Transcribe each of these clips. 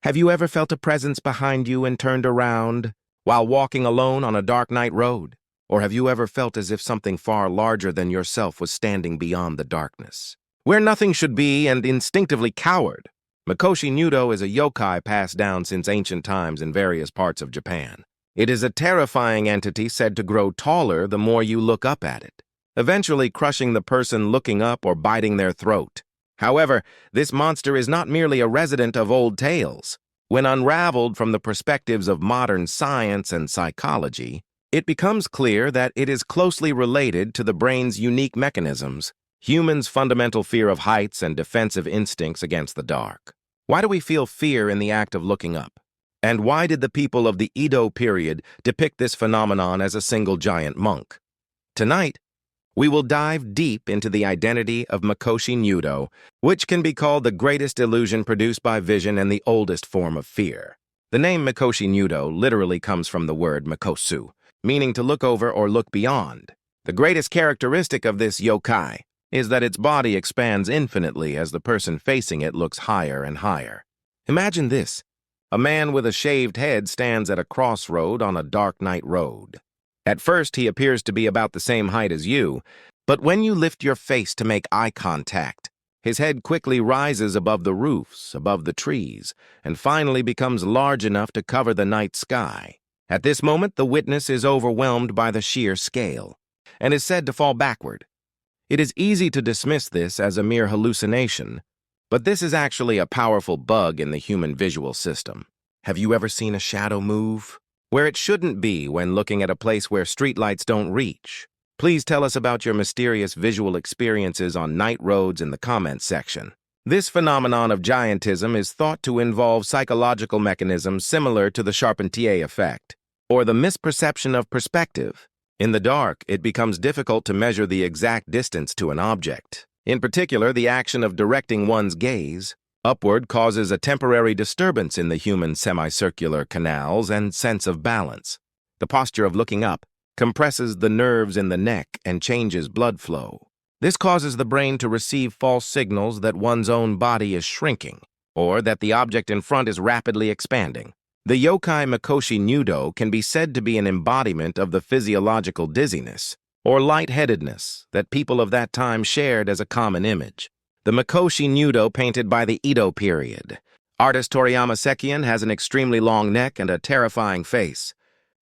Have you ever felt a presence behind you and turned around while walking alone on a dark night road? Or have you ever felt as if something far larger than yourself was standing beyond the darkness, where nothing should be, and instinctively cowered? Mikoshi-nyudo is a yokai passed down since ancient times in various parts of Japan. It is a terrifying entity said to grow taller the more you look up at it, eventually crushing the person looking up or biting their throat. However, this monster is not merely a resident of old tales. When unraveled from the perspectives of modern science and psychology, it becomes clear that it is closely related to the brain's unique mechanisms, humans' fundamental fear of heights and defensive instincts against the dark. Why do we feel fear in the act of looking up? And why did the people of the Edo period depict this phenomenon as a single giant monk? Tonight, we will dive deep into the identity of Mikoshi-nyudo, which can be called the greatest illusion produced by vision and the oldest form of fear. The name Mikoshi-nyudo literally comes from the word mikosu, meaning to look over or look beyond. The greatest characteristic of this yokai is that its body expands infinitely as the person facing it looks higher and higher. Imagine this. A man with a shaved head stands at a crossroad on a dark night road. At first, he appears to be about the same height as you, but when you lift your face to make eye contact, his head quickly rises above the roofs, above the trees, and finally becomes large enough to cover the night sky. At this moment, the witness is overwhelmed by the sheer scale, and is said to fall backward. It is easy to dismiss this as a mere hallucination, but this is actually a powerful bug in the human visual system. Have you ever seen a shadow move where it shouldn't be when looking at a place where streetlights don't reach? Please tell us about your mysterious visual experiences on night roads in the comments section. This phenomenon of giantism is thought to involve psychological mechanisms similar to the Charpentier effect, or the misperception of perspective. In the dark, it becomes difficult to measure the exact distance to an object. In particular, the action of directing one's gaze upward causes a temporary disturbance in the human semicircular canals and sense of balance. The posture of looking up compresses the nerves in the neck and changes blood flow. This causes the brain to receive false signals that one's own body is shrinking, or that the object in front is rapidly expanding. The yokai Mikoshi-nyudo can be said to be an embodiment of the physiological dizziness or lightheadedness that people of that time shared as a common image. The Mikoshi-nyudo painted by the Edo period. Artist Toriyama Sekian has an extremely long neck and a terrifying face,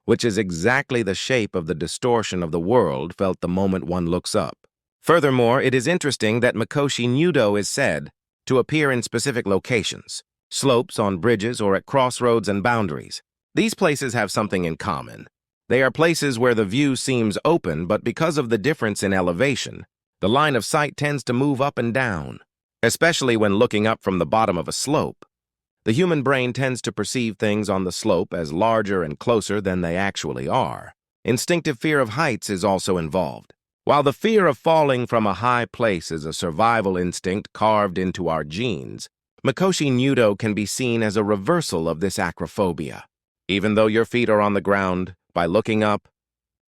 which is exactly the shape of the distortion of the world felt the moment one looks up. Furthermore, it is interesting that Mikoshi-nyudo is said to appear in specific locations, slopes, on bridges, or at crossroads and boundaries. These places have something in common. They are places where the view seems open, but because of the difference in elevation, the line of sight tends to move up and down. Especially when looking up from the bottom of a slope, the human brain tends to perceive things on the slope as larger and closer than they actually are. Instinctive fear of heights is also involved. While the fear of falling from a high place is a survival instinct carved into our genes, Mikoshi-nyudo can be seen as a reversal of this acrophobia. Even though your feet are on the ground, by looking up,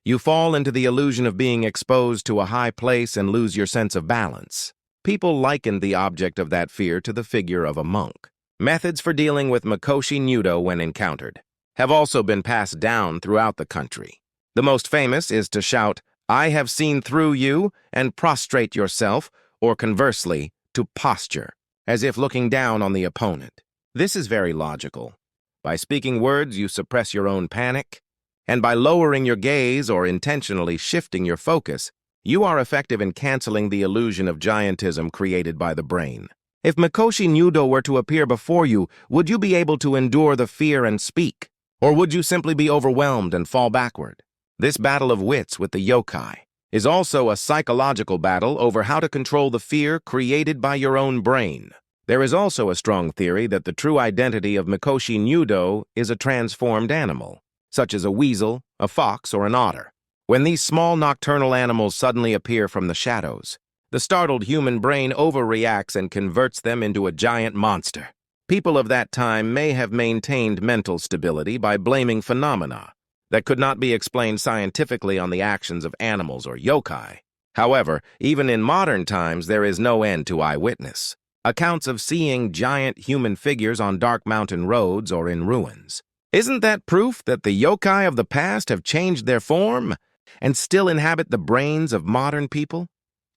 you fall into the illusion of being exposed to a high place and lose your sense of balance. People likened the object of that fear to the figure of a monk. Methods for dealing with Mikoshi-nyudo when encountered have also been passed down throughout the country. The most famous is to shout, "I have seen through you," and prostrate yourself, or conversely, to posture, as if looking down on the opponent. This is very logical. By speaking words, you suppress your own panic, and by lowering your gaze or intentionally shifting your focus, you are effective in canceling the illusion of giantism created by the brain. If Mikoshi-nyudo were to appear before you, would you be able to endure the fear and speak? Or would you simply be overwhelmed and fall backward? This battle of wits with the yokai is also a psychological battle over how to control the fear created by your own brain. There is also a strong theory that the true identity of Mikoshi-nyudo is a transformed animal, such as a weasel, a fox, or an otter. When these small nocturnal animals suddenly appear from the shadows, the startled human brain overreacts and converts them into a giant monster. People of that time may have maintained mental stability by blaming phenomena that could not be explained scientifically on the actions of animals or yokai. However, even in modern times, there is no end to eyewitness. accounts of seeing giant human figures on dark mountain roads or in ruins. Isn't that proof that the yokai of the past have changed their form and still inhabit the brains of modern people?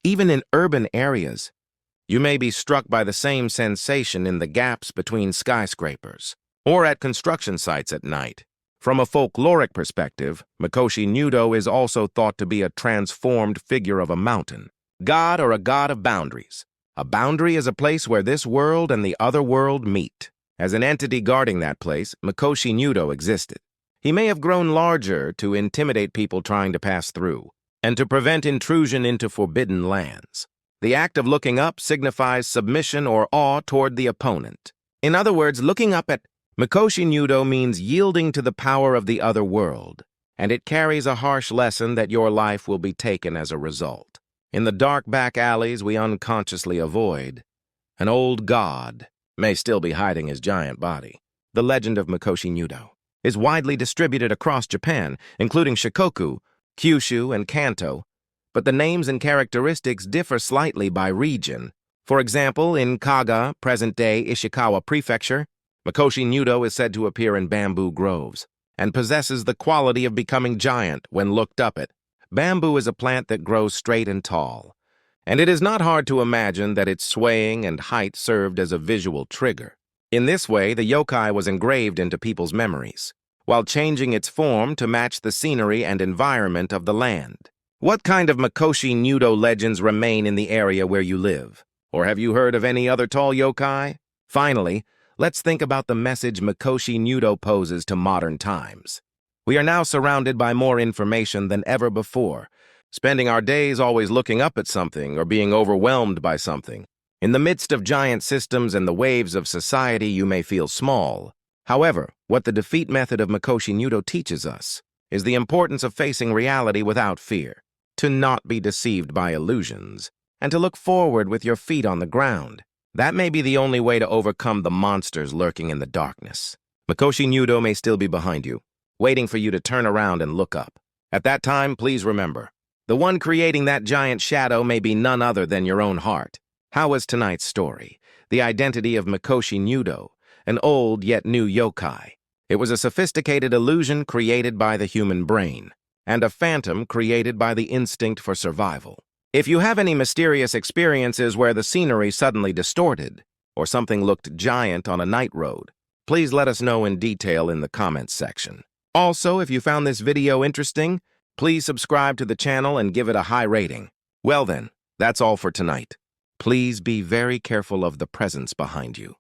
Even in urban areas, you may be struck by the same sensation in the gaps between skyscrapers or at construction sites at night. From a folkloric perspective, Mikoshi-nyudo is also thought to be a transformed figure of a mountain, god or a god of boundaries. A boundary is a place where this world and the other world meet. As an entity guarding that place, Mikoshi-nyudo existed. He may have grown larger to intimidate people trying to pass through, and to prevent intrusion into forbidden lands. The act of looking up signifies submission or awe toward the opponent. In other words, looking up at Mikoshi-nyudo means yielding to the power of the other world, and it carries a harsh lesson that your life will be taken as a result. In the dark back alleys we unconsciously avoid, an old god may still be hiding his giant body. The legend of Mikoshi-nyudo is widely distributed across Japan, including Shikoku, Kyushu, and Kanto, but the names and characteristics differ slightly by region. For example, in Kaga, present-day Ishikawa Prefecture, Mikoshi-nyudo is said to appear in bamboo groves and possesses the quality of becoming giant when looked up at. Bamboo is a plant that grows straight and tall, and it is not hard to imagine that its swaying and height served as a visual trigger. In this way, the yokai was engraved into people's memories, while changing its form to match the scenery and environment of the land. What kind of Mikoshi-nyudo legends remain in the area where you live? Or have you heard of any other tall yokai? Finally, let's think about the message Mikoshi-nyudo poses to modern times. We are now surrounded by more information than ever before, spending our days always looking up at something or being overwhelmed by something. In the midst of giant systems and the waves of society, you may feel small. However, what the defeat method of Mikoshi-nyudo teaches us is the importance of facing reality without fear, to not be deceived by illusions, and to look forward with your feet on the ground. That may be the only way to overcome the monsters lurking in the darkness. Mikoshi-nyudo may still be behind you, waiting for you to turn around and look up. At that time, please remember, the one creating that giant shadow may be none other than your own heart. How was tonight's story? The identity of Mikoshi-nyudo, an old yet new yokai. It was a sophisticated illusion created by the human brain, and a phantom created by the instinct for survival. If you have any mysterious experiences where the scenery suddenly distorted, or something looked giant on a night road, please let us know in detail in the comments section. Also, if you found this video interesting, please subscribe to the channel and give it a high rating. Well then, that's all for tonight. Please be very careful of the presence behind you.